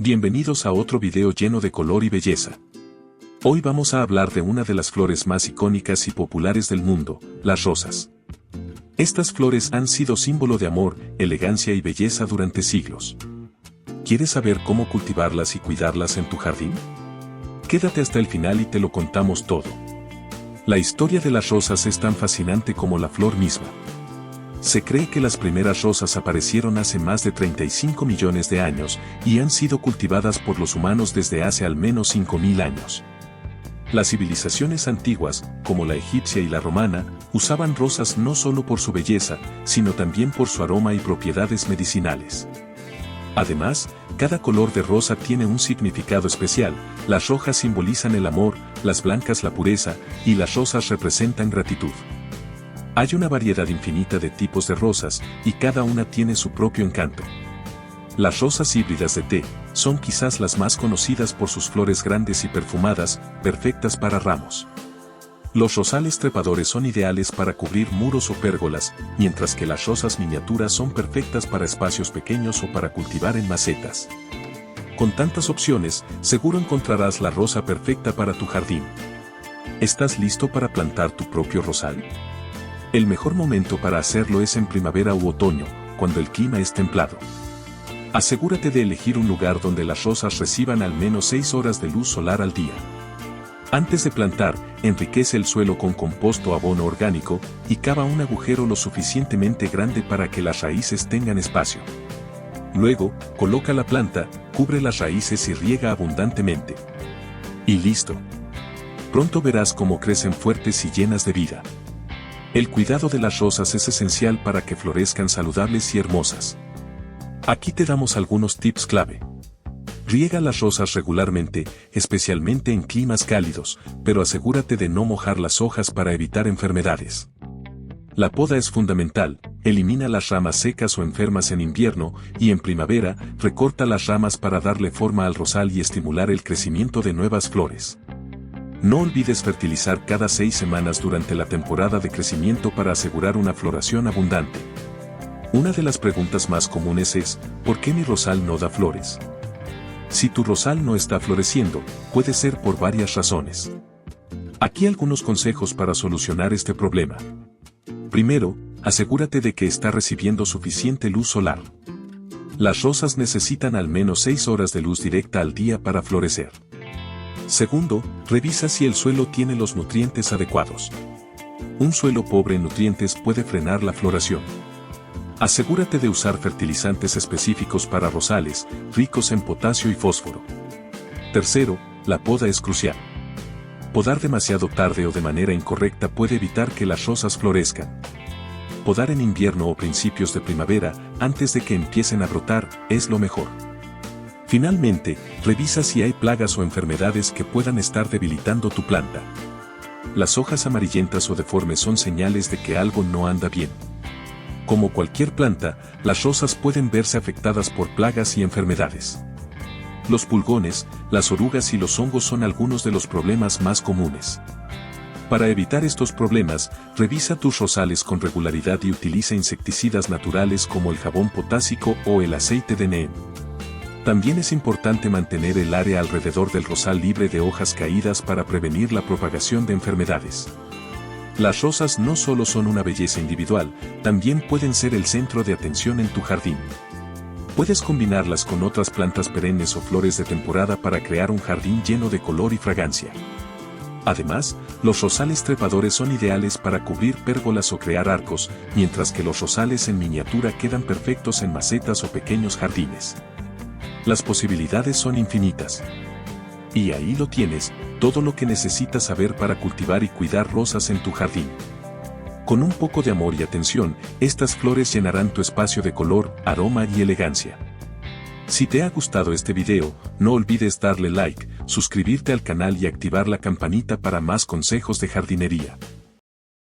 Bienvenidos a otro video lleno de color y belleza. Hoy vamos a hablar de una de las flores más icónicas y populares del mundo, las rosas. Estas flores han sido símbolo de amor, elegancia y belleza durante siglos. ¿Quieres saber cómo cultivarlas y cuidarlas en tu jardín? Quédate hasta el final y te lo contamos todo. La historia de las rosas es tan fascinante como la flor misma. Se cree que las primeras rosas aparecieron hace más de 35 millones de años y han sido cultivadas por los humanos desde hace al menos 5.000 años. Las civilizaciones antiguas, como la egipcia y la romana, usaban rosas no solo por su belleza, sino también por su aroma y propiedades medicinales. Además, cada color de rosa tiene un significado especial. Las rojas simbolizan el amor, las blancas la pureza, y las rosas representan gratitud. Hay una variedad infinita de tipos de rosas, y cada una tiene su propio encanto. Las rosas híbridas de té son quizás las más conocidas por sus flores grandes y perfumadas, perfectas para ramos. Los rosales trepadores son ideales para cubrir muros o pérgolas, mientras que las rosas miniaturas son perfectas para espacios pequeños o para cultivar en macetas. Con tantas opciones, seguro encontrarás la rosa perfecta para tu jardín. ¿Estás listo para plantar tu propio rosal? El mejor momento para hacerlo es en primavera u otoño, cuando el clima es templado. Asegúrate de elegir un lugar donde las rosas reciban al menos 6 horas de luz solar al día. Antes de plantar, enriquece el suelo con compost o abono orgánico y cava un agujero lo suficientemente grande para que las raíces tengan espacio. Luego, coloca la planta, cubre las raíces y riega abundantemente. Y listo. Pronto verás cómo crecen fuertes y llenas de vida. El cuidado de las rosas es esencial para que florezcan saludables y hermosas. Aquí te damos algunos tips clave. Riega las rosas regularmente, especialmente en climas cálidos, pero asegúrate de no mojar las hojas para evitar enfermedades. La poda es fundamental, elimina las ramas secas o enfermas en invierno, y en primavera, recorta las ramas para darle forma al rosal y estimular el crecimiento de nuevas flores. No olvides fertilizar cada 6 semanas durante la temporada de crecimiento para asegurar una floración abundante. Una de las preguntas más comunes es, ¿por qué mi rosal no da flores? Si tu rosal no está floreciendo, puede ser por varias razones. Aquí algunos consejos para solucionar este problema. Primero, asegúrate de que está recibiendo suficiente luz solar. Las rosas necesitan al menos 6 horas de luz directa al día para florecer. Segundo, revisa si el suelo tiene los nutrientes adecuados. Un suelo pobre en nutrientes puede frenar la floración. Asegúrate de usar fertilizantes específicos para rosales, ricos en potasio y fósforo. Tercero, la poda es crucial. Podar demasiado tarde o de manera incorrecta puede evitar que las rosas florezcan. Podar en invierno o principios de primavera, antes de que empiecen a brotar, es lo mejor. Finalmente, revisa si hay plagas o enfermedades que puedan estar debilitando tu planta. Las hojas amarillentas o deformes son señales de que algo no anda bien. Como cualquier planta, las rosas pueden verse afectadas por plagas y enfermedades. Los pulgones, las orugas y los hongos son algunos de los problemas más comunes. Para evitar estos problemas, revisa tus rosales con regularidad y utiliza insecticidas naturales como el jabón potásico o el aceite de neem. También es importante mantener el área alrededor del rosal libre de hojas caídas para prevenir la propagación de enfermedades. Las rosas no solo son una belleza individual, también pueden ser el centro de atención en tu jardín. Puedes combinarlas con otras plantas perennes o flores de temporada para crear un jardín lleno de color y fragancia. Además, los rosales trepadores son ideales para cubrir pérgolas o crear arcos, mientras que los rosales en miniatura quedan perfectos en macetas o pequeños jardines. Las posibilidades son infinitas. Y ahí lo tienes, todo lo que necesitas saber para cultivar y cuidar rosas en tu jardín. Con un poco de amor y atención, estas flores llenarán tu espacio de color, aroma y elegancia. Si te ha gustado este video, no olvides darle like, suscribirte al canal y activar la campanita para más consejos de jardinería.